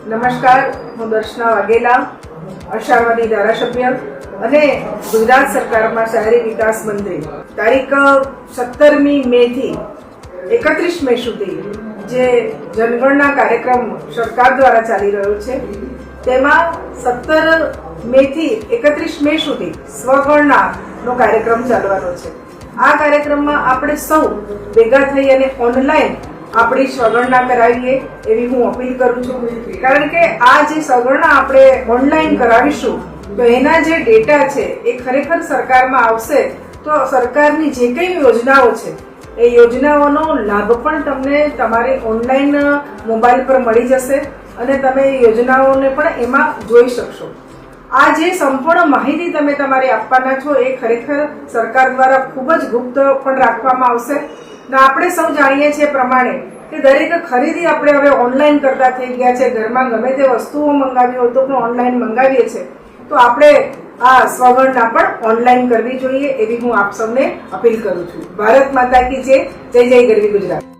નમસ્કાર, હું દર્શના વાઘેલા, અષાઢવાદી ધારાસભ્ય અને ગુજરાત સરકારમાં શહેરી વિકાસ મંત્રી. તારીખ 17મી મે થી 31 મે સુધી જે જનગણના કાર્યક્રમ સરકાર દ્વારા ચાલી રહ્યો છે, તેમાં 17 મે થી 31 મે સુધી સ્વગણનાનો કાર્યક્રમ ચાલવાનો છે. આ કાર્યક્રમમાં આપણે સૌ ભેગા થઈ અને ઓનલાઈન આપણી સ્વગણના કરાવીએ એવી હું અપીલ કરું છું. કારણ કે આ જે સ્વગણના આપણે ઓનલાઈન કરાવીશું તો એના જે ડેટા છે એ ખરેખર સરકારમાં આવશે તો સરકારની જે કંઈ યોજનાઓ છે એ યોજનાઓનો લાભ પણ તમને તમારી ઓનલાઈન મોબાઈલ પર મળી જશે અને તમે એ યોજનાઓને પણ એમાં જોઈ શકશો. આ જે સંપૂર્ણ માહિતી તમે તમારી આપવાના છો એ ખરેખર સરકાર દ્વારા ખૂબ જ ગુપ્ત પણ રાખવામાં આવશે. આપણે સૌ જાણીએ છીએ પ્રમાણે કે દરેક ખરીદી આપણે હવે ઓનલાઈન કરતા થઈ ગયા છે. ઘરમાં ગમે તે વસ્તુઓ મંગાવી હોય તો પણ ઓનલાઈન મંગાવીએ છીએ. તો આપણે આ સ્વગણના પણ ઓનલાઈન કરવી જોઈએ એવી હું આપ સૌને અપીલ કરું છું. ભારત માતા કી જય. જય જય ગરવી ગુજરાત.